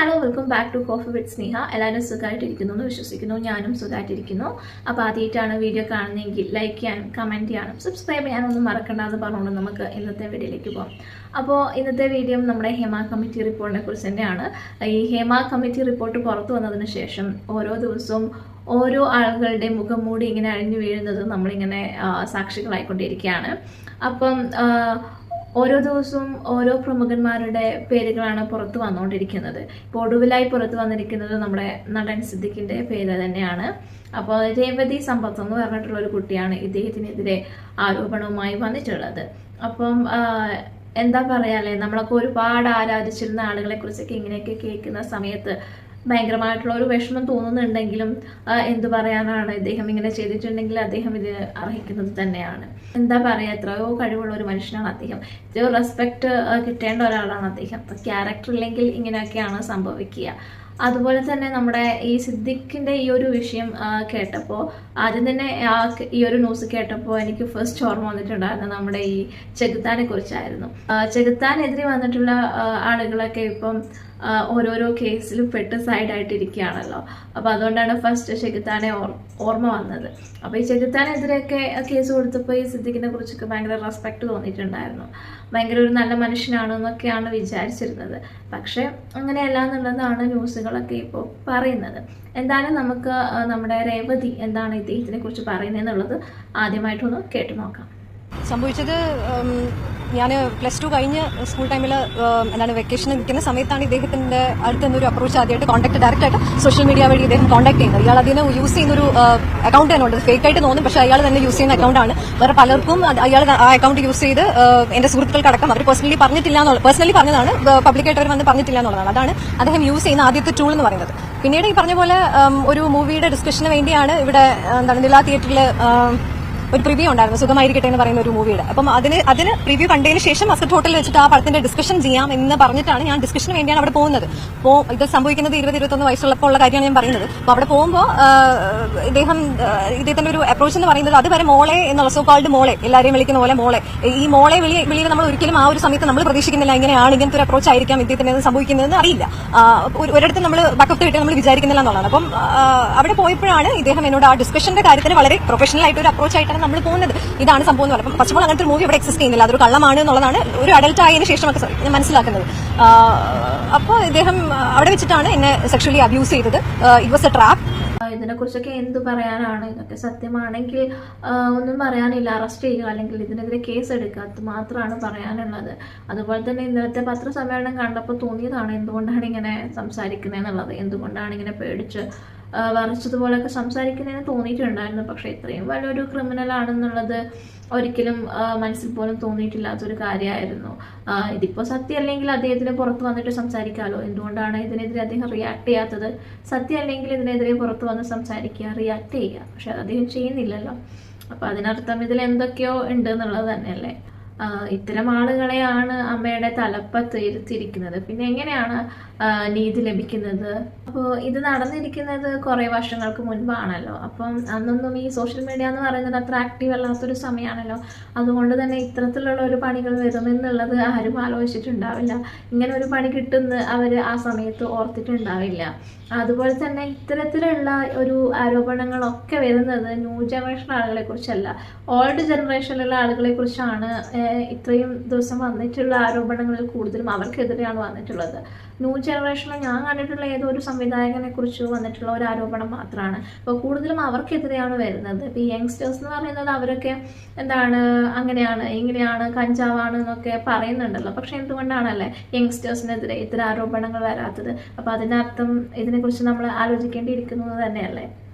Hello welcome back to coffee with Sneha. എല്ലാവരും സുഖമായിട്ടിരിക്കുന്നു എന്ന് വിശ്വസിക്കുന്നു. ഞാനും സുഖമായിട്ടിരിക്കുന്നു. അപ്പോൾ ആദ്യമായിട്ടാണ് വീഡിയോ കാണുന്നതെങ്കിൽ ലൈക്ക് ചെയ്യാനും കമൻറ്റ് ചെയ്യാനും സബ്സ്ക്രൈബ് ചെയ്യാനൊന്നും മറക്കണ്ടെന്ന് പറഞ്ഞുകൊണ്ട് നമുക്ക് ഇന്നത്തെ വീഡിയോയിലേക്ക് പോകാം. അപ്പോൾ ഇന്നത്തെ വീഡിയോ നമ്മുടെ ഹേമ കമ്മിറ്റി റിപ്പോർട്ടിനെ കുറിച്ച് തന്നെയാണ്. ഈ ഹേമ കമ്മിറ്റി റിപ്പോർട്ട് പുറത്തു വന്നതിന് ശേഷം ഓരോ ദിവസവും ഓരോ ആളുകളുടെ മുഖം മൂടി ഇങ്ങനെ അഴിഞ്ഞു വീഴുന്നത് നമ്മളിങ്ങനെ സാക്ഷികളായിക്കൊണ്ടിരിക്കുകയാണ്. അപ്പം ഓരോ ദിവസവും ഓരോ പ്രമുഖന്മാരുടെ പേരുകളാണ് പുറത്തു വന്നുകൊണ്ടിരിക്കുന്നത്. ഇപ്പോൾ ഒടുവിലായി പുറത്തു വന്നിരിക്കുന്നത് നമ്മുടെ നടൻ സിദ്ദിഖിൻ്റെ പേര് തന്നെയാണ്. അപ്പോൾ രേവതി സമ്പത്ത് എന്ന് പറഞ്ഞിട്ടുള്ള ഒരു കുട്ടിയാണ് ഇദ്ദേഹത്തിനെതിരെ ആരോപണവുമായി വന്നിട്ടുള്ളത്. അപ്പം എന്താ പറയാല്ലേ, നമ്മളൊക്കെ ഒരുപാട് ആരാധിച്ചിരുന്ന ആളുകളെ കുറിച്ചൊക്കെ ഇങ്ങനെയൊക്കെ കേൾക്കുന്ന സമയത്ത് ഭയങ്കരമായിട്ടുള്ള ഒരു വിഷമം തോന്നുന്നുണ്ടെങ്കിലും എന്തു പറയാനാണ്, ഇദ്ദേഹം ഇങ്ങനെ ചെയ്തിട്ടുണ്ടെങ്കിൽ അദ്ദേഹം ഇത് അർഹിക്കുന്നത് തന്നെയാണ്. എന്താ പറയുക, എത്രയോ കഴിവുള്ള ഒരു മനുഷ്യനാണ് അദ്ദേഹം. എത്രയോ റെസ്പെക്റ്റ് കിട്ടേണ്ട ഒരാളാണ് അദ്ദേഹം. ക്യാരക്ടർ ഇല്ലെങ്കിൽ ഇങ്ങനെയൊക്കെയാണ് സംഭവിക്കുക. അതുപോലെ തന്നെ നമ്മുടെ ഈ സിദ്ദിഖിൻ്റെ ഈ ഒരു വിഷയം കേട്ടപ്പോൾ, ആദ്യം തന്നെ ഈ ഒരു ന്യൂസ് കേട്ടപ്പോൾ എനിക്ക് ഫസ്റ്റ് ഓർമ്മ വന്നിട്ടുണ്ടായിരുന്നു നമ്മുടെ ഈ ചെകുത്താനെ കുറിച്ചായിരുന്നു. ചെകുത്താനെതിരെ വന്നിട്ടുള്ള ആളുകളൊക്കെ ഇപ്പം ഓരോരോ കേസിലും പെട്ട് സൈഡായിട്ടിരിക്കുകയാണല്ലോ. അപ്പോൾ അതുകൊണ്ടാണ് ഫസ്റ്റ് ചെകുത്താനെ ഓർമ്മ വന്നത്. അപ്പോൾ ഈ ചെകുത്താനെതിരെയൊക്കെ കേസ് കൊടുത്തപ്പോൾ ഈ സിദ്ദിഖിനെ കുറിച്ചൊക്കെ ഭയങ്കര റെസ്പെക്റ്റ് തോന്നിയിട്ടുണ്ടായിരുന്നു. ഭയങ്കര ഒരു നല്ല മനുഷ്യനാണെന്നൊക്കെയാണ് വിചാരിച്ചിരുന്നത്. പക്ഷെ അങ്ങനെയല്ല എന്നുള്ളതാണ് ന്യൂസുകളൊക്കെ ഇപ്പോൾ പറയുന്നത്. എന്തായാലും നമുക്ക് നമ്മുടെ രേവതി എന്താണ് ഇദ്ദേഹത്തിനെ കുറിച്ച് പറയുന്നത് എന്നുള്ളത് ആദ്യമായിട്ടൊന്ന് കേട്ടു നോക്കാം. സംഭവിച്ചത്, ഞാൻ +2 കഴിഞ്ഞ് സ്കൂൾ ടൈമിൽ എന്താണ് വെക്കേഷൻ നിൽക്കുന്ന സമയത്താണ് ഇദ്ദേഹത്തിന്റെ അടുത്ത് നിന്നൊരു അപ്രോച്ച് ആദ്യമായിട്ട് ഡയറക്റ്റ് ആയിട്ട് സോഷ്യൽ മീഡിയ വഴി ഇദ്ദേഹം കോൺടാക്ട് ചെയ്യുന്നത്. ഇയാൾ അതിന് യൂസ് ചെയ്യുന്നൊരു അക്കൗണ്ട് തന്നെ ഉണ്ട്. ഫേക്ക് ആയിട്ട് തോന്നും, പക്ഷേ അയാൾ തന്നെ യൂസ് ചെയ്യുന്ന അക്കൗണ്ടാണ്. വേറെ പലർക്കും അയാൾ ആ അക്കൗണ്ട് യൂസ് ചെയ്ത് എന്റെ സുഹൃത്തുക്കൾക്കടക്കം അവർ പേഴ്സണലി പറഞ്ഞതാണ്, പബ്ലിക്കായിട്ട് അവർ വന്ന് പറഞ്ഞിട്ടില്ല എന്നുള്ളതാണ്. അതാണ് അദ്ദേഹം യൂസ് ചെയ്യുന്ന ആദ്യത്തെ ടൂൾ എന്ന് പറയുന്നത്. പിന്നീട് ഈ പറഞ്ഞ പോലെ ഒരു മൂവിയുടെ ഡിസ്കഷന് വേണ്ടിയാണ് ഇവിടെ നില തിയേറ്ററിൽ ഒരു പ്രിവ്യൂ ഉണ്ടായിരുന്നു, സുഖമായിരിക്കട്ടെ എന്ന് പറയുന്ന ഒരു മൂവിയുടെ. അപ്പം അതിന് പ്രിവ്യൂ കണ്ടതിന് ശേഷം മസ്കറ്റ് ഹോട്ടലിൽ വെച്ചിട്ട് ആ പടത്തിന്റെ ഡിസ്കഷൻ ചെയ്യാം എന്ന് പറഞ്ഞിട്ടാണ് ഞാൻ ഡിസ്കഷന് വേണ്ടിയാണ് അവിടെ പോകുന്നത്. അപ്പോൾ ഇത് സംഭവിക്കുന്നത് 20-21 വയസ്സുള്ളപ്പോൾ ഉള്ള കാര്യമാണ് ഞാൻ പറയുന്നത്. അപ്പോൾ അവിടെ പോകുമ്പോൾ ഇദ്ദേഹത്തിന്റെ ഒരു അപ്രോച്ച് എന്ന് പറയുന്നത്, അതുവരെ മോളെ എന്നുള്ള സോ കാൾഡ് മോളെ, എല്ലാവരെയും വിളിക്കുന്ന പോലെ മോളെ, ഈ മോളെ വിളിയിൽ നമ്മൾ ഒരിക്കലും ആ ഒരു സമയത്ത് നമ്മൾ പ്രതീക്ഷിക്കുന്നില്ല ഇങ്ങനെയാണ്, ഇങ്ങനത്തെ ഒരു അപ്രോച്ച് ആയിരിക്കാം ഇദ്ദേഹത്തിന് സംഭവിക്കുന്നതെന്ന് അറിയില്ല. ഒരിടത്ത് നമ്മൾ ബാക്കപ്പ് കിട്ടി നമ്മൾ വിചാരിക്കുന്നില്ല എന്നുള്ളതാണ്. അപ്പം അവിടെ പോയപ്പോഴാണ് ഇദ്ദേഹം എന്നോട് ആ ഡിസ്കഷന്റെ കാര്യത്തിന് വളരെ പ്രൊഫഷണൽ ആയിട്ട് ഒരു അപ്രോച്ച് ആയിട്ടാണ് നമ്മൾ പോകുന്നത്. ഇതാണ് സംഭവം എന്ന് പറയുമ്പോൾ ഫസ്റ്റ് ഓഫ് ഓൾ അങ്ങനത്തെ ഒരു മൂവി ഇവിടെ എക്സിസ്റ്റ് ചെയ്യുന്നില്ല, അതൊരു കള്ളമാണ് എന്നുള്ളതാണ് ഒരു അഡൽട്ട് ആയതിനു ശേഷമൊക്കെ ഞാൻ മനസ്സിലാക്കുന്നത്. അപ്പോൾ ഇദ്ദേഹം അവിടെ വെച്ചിട്ടാണ് എന്നെ സെക്ഷലി അബ്യൂസ് ചെയ്തത്. It was A trap. ഇതിനെ കുറിച്ചൊക്കെ എന്ത് പറയാനാണ്, ഇതൊക്കെ സത്യമാണെങ്കിൽ ഒന്നും പറയാനില്ല, അറസ്റ്റ് ചെയ്യുക അല്ലെങ്കിൽ ഇതിനെതിരെ കേസ് എടുക്കുക, അത് മാത്രമാണ് പറയാനുള്ളത്. അതുപോലെ തന്നെ ഇന്നലത്തെ പത്രസമ്മേളനം കണ്ടപ്പോൾ തോന്നിയതാണ് എന്തുകൊണ്ടാണ് ഇങ്ങനെ സംസാരിക്കുന്നത് എന്നുള്ളത്, എന്തുകൊണ്ടാണ് ഇങ്ങനെ പേടിച്ച് വരച്ചതുപോലെയൊക്കെ സംസാരിക്കുന്നതെന്ന് തോന്നിയിട്ടുണ്ടായിരുന്നു. പക്ഷെ ഇത്രയും വലിയൊരു ക്രിമിനൽ ആണെന്നുള്ളത് ഒരിക്കലും മനസ്സിൽ പോലും തോന്നിയിട്ടില്ലാത്തൊരു കാര്യമായിരുന്നു. ഇതിപ്പോൾ സത്യമല്ലെങ്കിൽ അദ്ദേഹത്തിന് പുറത്ത് വന്നിട്ട് സംസാരിക്കാമല്ലോ. എന്തുകൊണ്ടാണ് ഇതിനെതിരെ അദ്ദേഹം റിയാക്ട് ചെയ്യാത്തത്? സത്യമല്ലെങ്കിൽ ഇതിനെതിരെ പുറത്ത് വന്ന് സംസാരിക്കുക, റിയാക്ട് ചെയ്യുക. പക്ഷെ അത് അദ്ദേഹം ചെയ്യുന്നില്ലല്ലോ. അപ്പോൾ അതിനർത്ഥം ഇതിൽ എന്തൊക്കെയോ ഉണ്ട് എന്നുള്ളത് തന്നെയല്ലേ. ഇത്തരം ആളുകളെയാണ് അമ്മയുടെ തലപ്പത്ത് ഇരുത്തിയിരിക്കുന്നത്. പിന്നെ എങ്ങനെയാണ് നീതി ലഭിക്കുന്നത്? അപ്പോൾ ഇത് നടന്നിരിക്കുന്നത് കുറേ വർഷങ്ങൾക്ക് മുൻപാണല്ലോ. അപ്പം അന്നൊന്നും ഈ സോഷ്യൽ മീഡിയ എന്ന് പറയുന്നത് അത്ര ആക്റ്റീവ് അല്ലാത്തൊരു സമയമാണല്ലോ. അതുകൊണ്ട് തന്നെ ഇത്തരത്തിലുള്ള ഒരു പണികൾ വരുമെന്നുള്ളത് ആരും ആലോചിച്ചിട്ടുണ്ടാവില്ല. ഇങ്ങനെ ഒരു പണി കിട്ടുമെന്ന് അവർ ആ സമയത്ത് ഓർത്തിട്ടുണ്ടാവില്ല. അതുപോലെ തന്നെ ഇത്തരത്തിലുള്ള ഒരു ആരോപണങ്ങളൊക്കെ വരുന്നത് ന്യൂ ജനറേഷൻ ആളുകളെ കുറിച്ചല്ല, ഓൾഡ് ജനറേഷനിലുള്ള ആളുകളെ കുറിച്ചാണ്. ഇത്രയും ദിവസം വന്നിട്ടുള്ള ആരോപണങ്ങളിൽ കൂടുതലും അവർക്കെതിരെയാണ് വന്നിട്ടുള്ളത്. ന്യൂ ജനറേഷനിൽ ഞാൻ കണ്ടിട്ടുള്ള ഏതോ ഒരു സംവിധായകനെ കുറിച്ച് വന്നിട്ടുള്ള ഒരു ആരോപണം മാത്രമാണ്. അപ്പോൾ കൂടുതലും അവർക്കെതിരെയാണ് വരുന്നത്. ഇപ്പോൾ ഈ യങ്സ്റ്റേഴ്സ് എന്ന് പറയുന്നത് അവരൊക്കെ എന്താണ് അങ്ങനെയാണ് ഇങ്ങനെയാണ് കഞ്ചാവാണ് എന്നൊക്കെ പറയുന്നുണ്ടല്ലോ. പക്ഷെ എന്തുകൊണ്ടാണല്ലേ യങ്സ്റ്റേഴ്സിനെതിരെ ഇത്തരം ആരോപണങ്ങൾ വരാത്തത്? അപ്പോൾ അതിനർത്ഥം ഇതിനെക്കുറിച്ച് നമ്മൾ ആലോചിക്കേണ്ടിയിരിക്കുന്നത് തന്നെയല്ലേ.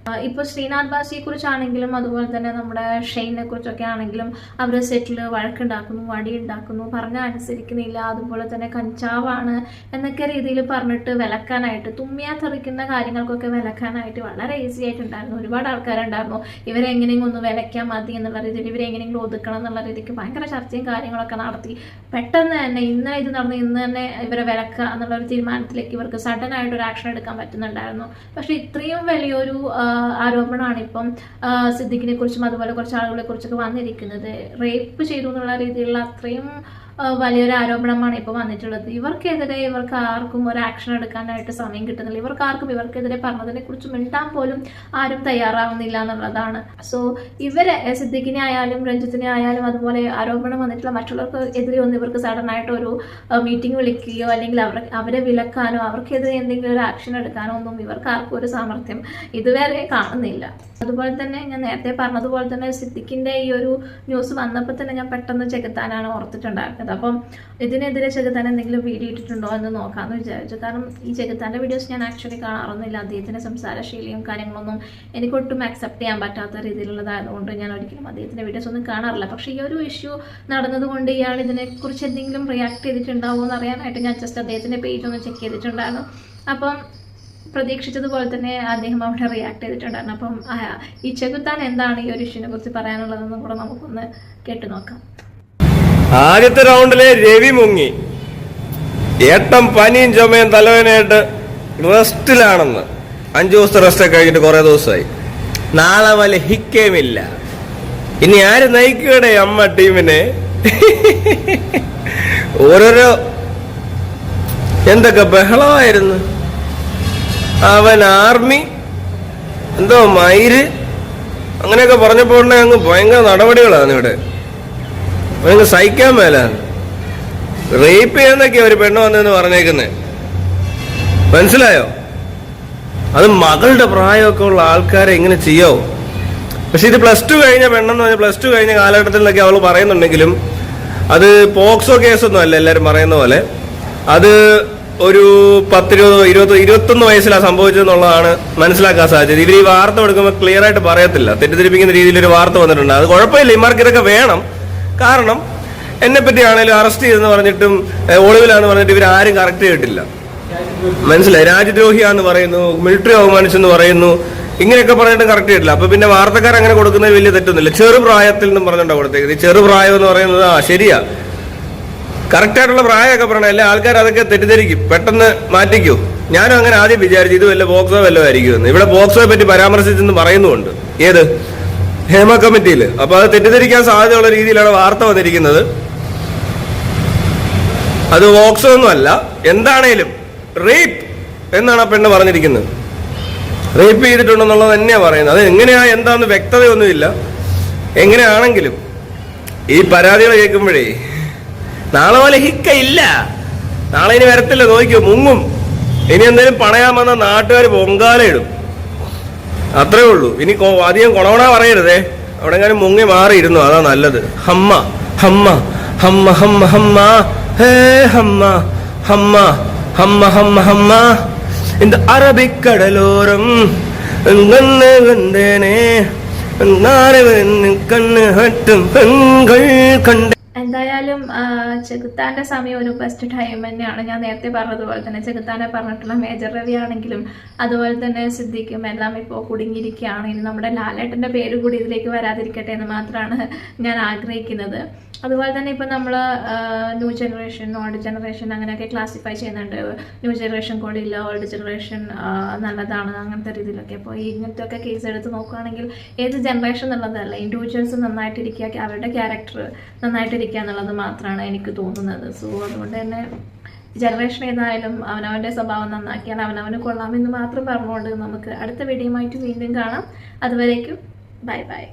ഇപ്പോൾ ശ്രീനാഥ് ബാസിയെ കുറിച്ചാണെങ്കിലും അതുപോലെ തന്നെ നമ്മുടെ ഷെയ്നെ കുറിച്ചൊക്കെ ആണെങ്കിലും അവർ സെറ്റിൽ വഴക്കുണ്ടാക്കുന്നു, വടിയുണ്ടാക്കുന്നു, പറഞ്ഞാൽ അനുസരിക്കുന്നില്ല, അതുപോലെ തന്നെ കഞ്ചാവാണ് എന്നൊക്കെ രീതിയിൽ പറഞ്ഞിട്ട് വിലക്കാനായിട്ട്, തുമ്മിയാ തെറിക്കുന്ന കാര്യങ്ങൾക്കൊക്കെ വിലക്കാനായിട്ട് വളരെ ഈസി ആയിട്ടുണ്ടായിരുന്നു. ഒരുപാട് ആൾക്കാരുണ്ടായിരുന്നു ഇവരെങ്ങനെയും ഒന്ന് വിലക്കാൻ മതി എന്നുള്ള രീതിയിൽ, ഇവരെങ്ങനെയെങ്കിലും ഒതുക്കണം എന്നുള്ള രീതിക്ക് ഭയങ്കര ചർച്ചയും കാര്യങ്ങളൊക്കെ നടത്തി പെട്ടെന്ന് തന്നെ ഇന്ന് ഇത് നടന്ന് ഇന്ന് തന്നെ ഇവരെ വിലക്കുക എന്നുള്ളൊരു തീരുമാനത്തിലേക്ക് ഇവർക്ക് സഡൻ ആയിട്ടൊരു ആക്ഷൻ എടുക്കാൻ പറ്റുന്നുണ്ടായിരുന്നു. പക്ഷെ ഇത്രയും വലിയൊരു ആരോപണമാണ് ഇപ്പം സിദ്ദിഖിനെ കുറിച്ചും അതുപോലെ കുറച്ച് ആളുകളെ കുറിച്ചൊക്കെ വന്നിരിക്കുന്നത്. റേപ്പ് ചെയ്തു എന്നുള്ള രീതിയിലുള്ള അത്രയും വലിയൊരു ആരോപണമാണ് ഇപ്പോൾ വന്നിട്ടുള്ളത്. ഇവർക്ക് ആർക്കും ഒരു ആക്ഷൻ എടുക്കാനായിട്ട് സമയം കിട്ടുന്നില്ല. ഇവർക്കെതിരെ പറഞ്ഞതിനെ കുറിച്ച് മിണ്ടാൻ പോലും ആരും തയ്യാറാവുന്നില്ല എന്നുള്ളതാണ്. സോ ഇവരെ സിദ്ദിഖിനെ ആയാലും രഞ്ജിത്തിനെ ആയാലും അതുപോലെ ആരോപണം വന്നിട്ടുള്ള മറ്റുള്ളവർക്ക് എതിരെ ഒന്നും ഇവർക്ക് സഡൻ ആയിട്ട് ഒരു മീറ്റിംഗ് വിളിക്കുകയോ അല്ലെങ്കിൽ അവരെ വിലക്കാനോ അവർക്കെതിരെ എന്തെങ്കിലും ഒരു ആക്ഷൻ എടുക്കാനോ ഒന്നും ഇവർക്ക് ആർക്കും ഒരു സാമർഥ്യം ഇതുവരെ കാണുന്നില്ല. അതുപോലെ തന്നെ ഞാൻ നേരത്തെ പറഞ്ഞതുപോലെ തന്നെ സിദ്ദിഖിന്റെ ഈ ഒരു ന്യൂസ് വന്നപ്പോൾ തന്നെ ഞാൻ പെട്ടെന്ന് ചെകുത്താനാണ് ഓർത്തിട്ടുണ്ടായിരുന്നത്. അപ്പം ഇതിനെതിരെ ചെകുത്താൻ എന്തെങ്കിലും വീഡിയോ ഇട്ടിട്ടുണ്ടോ എന്ന് നോക്കാമെന്ന് വിചാരിച്ചു. കാരണം ഈ ചെകുത്താൻ്റെ വീഡിയോസ് ഞാൻ ആക്ച്വലി കാണാറൊന്നുമില്ല. അദ്ദേഹത്തിൻ്റെ സംസാരശൈലിയും കാര്യങ്ങളൊന്നും എനിക്കൊട്ടും അക്സെപ്റ്റ് ചെയ്യാൻ പറ്റാത്ത രീതിയിലുള്ളതായതുകൊണ്ട് ഞാൻ ഒരിക്കലും അദ്ദേഹത്തിൻ്റെ വീഡിയോസ് ഒന്നും കാണാറില്ല. പക്ഷേ ഈ ഒരു ഇഷ്യൂ നടന്നതുകൊണ്ട് ഇയാൾ ഇതിനെക്കുറിച്ച് എന്തെങ്കിലും റിയാക്ട് ചെയ്തിട്ടുണ്ടാവുമോ എന്ന് അറിയാനായിട്ട് ഞാൻ ജസ്റ്റ് അദ്ദേഹത്തിൻ്റെ പേജ് ഒന്ന് ചെക്ക് ചെയ്തിട്ടുണ്ടായിരുന്നു. അപ്പം പ്രതീക്ഷിച്ചതുപോലെ തന്നെ അദ്ദേഹം അവിടെ റിയാക്ട് ചെയ്തിട്ടുണ്ടായിരുന്നു. അപ്പം ഈ ചെകുത്താൻ എന്താണ് ഈ ഒരു ഇഷ്യൂനെ കുറിച്ച് പറയാനുള്ളതെന്നും കൂടെ നമുക്കൊന്ന് കേട്ടു നോക്കാം. ആദ്യത്തെ റൗണ്ടില് രവി മുങ്ങി, ഏട്ടം പനിയും ചുമയും തലവേനയായിട്ട് റെസ്റ്റിലാണെന്ന്. 5 ദിവസത്തെ റെസ്റ്റൊക്കെ കഴിഞ്ഞിട്ട് കുറെ ദിവസമായി. നാളെ വല്ല ഹിക്കേമില്ല. ഇനി ആര് നയിക്കടെ അമ്മ ടീമിനെ? ഓരോരോ എന്തൊക്കെ ബഹളമായിരുന്നു. അവൻ ആർമി എന്തോ മയിര് അങ്ങനെയൊക്കെ പറഞ്ഞപ്പോൾ അങ്ങ് ഭയങ്കര നടപടികളാണ് ഇവിടെ. ഭയങ്കര സഹിക്കാൻ മേലാണ്. റേപ്പ് ചെയ്യുന്നൊക്കെയാ ഒരു പെണ്ണ് വന്നതെന്ന് പറഞ്ഞേക്കുന്നത്, മനസ്സിലായോ? അത് മകളുടെ പ്രായമൊക്കെ ഉള്ള ആൾക്കാരെ ഇങ്ങനെ ചെയ്യോ? പക്ഷെ ഇത് +2 കഴിഞ്ഞ പെണ്ണെന്ന് പറഞ്ഞാൽ +2 കഴിഞ്ഞ കാലഘട്ടത്തിൽ നിന്നൊക്കെ അവൾ പറയുന്നുണ്ടെങ്കിലും അത് പോക്സോ കേസൊന്നും അല്ല എല്ലാവരും പറയുന്ന പോലെ. അത് ഒരു 10, 20, 21 വയസ്സിലാണ് സംഭവിച്ചതെന്നുള്ളതാണ് മനസ്സിലാക്കാൻ സാധിച്ചത്. ഇവർ ഈ വാർത്ത കൊടുക്കുമ്പോൾ ക്ലിയർ ആയിട്ട് പറയത്തില്ല, തെറ്റിദ്ധരിപ്പിക്കുന്ന രീതിയിൽ ഒരു വാർത്ത വന്നിട്ടുണ്ട്. അത് കുഴപ്പമില്ല, ഇമാർക്ക് ഇതൊക്കെ വേണം. കാരണം എന്നെ പറ്റിയാണേലും അറസ്റ്റ് ചെയ്തെന്ന് പറഞ്ഞിട്ടും ഒളിവിലാന്ന് പറഞ്ഞിട്ട് ഇവർ ആരും കറക്റ്റ് ചെയ്തിട്ടില്ല. മനസ്സിലായി? രാജ്യദ്രോഹിയാന്ന് പറയുന്നു, മിലിറ്ററി അവമാനിച്ചെന്ന് പറയുന്നു, ഇങ്ങനെയൊക്കെ പറഞ്ഞിട്ട് കറക്റ്റ് ചെയ്തിട്ടില്ല. അപ്പൊ പിന്നെ വാർത്തക്കാർ അങ്ങനെ കൊടുക്കുന്നതിൽ വലിയ തെറ്റൊന്നുമില്ല. ചെറുപ്രായത്തിൽ നിന്നും പറഞ്ഞിട്ടുണ്ടോ കൊടുത്തേക്ക്? ഈ ചെറുപ്രായം എന്ന് പറയുന്നത് ശരിയാ, കറക്റ്റായിട്ടുള്ള പ്രായമൊക്കെ പറയണം. എല്ലാ ആൾക്കാർ അതൊക്കെ തെറ്റിദ്ധരിക്കും, പെട്ടെന്ന് മാറ്റിക്കൂ. ഞാനും അങ്ങനെ ആദ്യം വിചാരിച്ചു ഇത് വല്ല പോക്സോ വല്ലതും ആയിരിക്കുമെന്ന്. ഇവിടെ പോക്സോയെ പറ്റി പരാമർശിച്ചെന്ന് പറയുന്നുണ്ട്. ഏത് ഹേമ കമ്മിറ്റിയിൽ. അപ്പൊ അത് തെറ്റിദ്ധരിക്കാൻ സാധ്യതയുള്ള രീതിയിലാണ് വാർത്ത വന്നിരിക്കുന്നത്. അത് പോക്സോ ഒന്നും അല്ല. എന്താണേലും റേപ്പ് എന്നാണ് ആ പെണ്ണ് പറഞ്ഞിരിക്കുന്നത്. റേപ്പ് ചെയ്തിട്ടുണ്ടെന്നുള്ളത് തന്നെയാ പറയുന്നത്. അത് എങ്ങനെയാ എന്താന്ന് വ്യക്തതയൊന്നുമില്ല. എങ്ങനെയാണെങ്കിലും ഈ പരാതികൾ കേൾക്കുമ്പോഴേ നാളെ പോലെ ഹിക്കയില്ല. നാളെ ഇനി വരത്തില്ല, നോക്കിയോ, മുങ്ങും. ഇനി എന്തെങ്കിലും പണയാൻ വന്ന നാട്ടുകാർ പൊങ്കാലയിടും, അത്രേ ഉള്ളൂ. ഇനി അധികം കൊണവണ പറയരുതേ. അവിടെ എങ്ങാനും മുങ്ങി മാറിയിരുന്നു, അതാ നല്ലത്. ഹമ്മ ഹമ്മ ഹമ്മ ഹമ്മ ഹമ്മ ഹേ ഹമ്മ ഹമ്മ ഹമ്മ ഹമ്മ ഹമ്മ இந்த அரபிக்கடலோரம் കണ്ടേനെ കണ്ണ് ഹട്ടും പെൺകൾ കണ്ട. എന്തായാലും ചെകുത്താന്റെ സമയം ഒരു ബെസ്റ്റ് ടൈം തന്നെയാണ്. ഞാൻ നേരത്തെ പറഞ്ഞതുപോലെ തന്നെ ചെകുത്താനെ പറഞ്ഞിട്ടുള്ള മേജർ രവി ആണെങ്കിലും അതുപോലെ തന്നെ സിദ്ദിഖും എല്ലാം ഇപ്പോൾ കുടുങ്ങിയിരിക്കുകയാണ്. ഇനി നമ്മുടെ ലാലേട്ടൻ്റെ പേര് കൂടി ഇതിലേക്ക് വരാതിരിക്കട്ടെ എന്ന് മാത്രമാണ് ഞാൻ ആഗ്രഹിക്കുന്നത്. അതുപോലെ തന്നെ ഇപ്പം നമ്മൾ ന്യൂ ജനറേഷൻ, ഓൾഡ് ജനറേഷൻ അങ്ങനെയൊക്കെ ക്ലാസിഫൈ ചെയ്യുന്നുണ്ട്. ന്യൂ ജനറേഷൻ കൂടിയില്ല, ഓൾഡ് ജനറേഷൻ നല്ലതാണ്, അങ്ങനത്തെ രീതിയിലൊക്കെ. അപ്പോൾ ഇങ്ങനത്തെ ഒക്കെ കേസ് എടുത്ത് നോക്കുകയാണെങ്കിൽ ഏത് ജനറേഷൻ എന്നുള്ളതല്ല, ഇൻഡിവിജ്വൽസ് നന്നായിട്ടിരിക്കുക, അവരുടെ ക്യാരക്ടർ നന്നായിട്ടിരിക്കുക എന്നുള്ളത് മാത്രമാണ് എനിക്ക് തോന്നുന്നത്. സോ അതുകൊണ്ട് തന്നെ ജനറേഷൻ ഏതായാലും അവനവൻ്റെ സ്വഭാവം നന്നാക്കിയാൽ അവനവന് കൊള്ളാമെന്ന് മാത്രം പറഞ്ഞുകൊണ്ട് നമുക്ക് അടുത്ത വീഡിയോയുമായിട്ട് വീണ്ടും കാണാം. അതുവരേക്കും ബൈ ബൈ.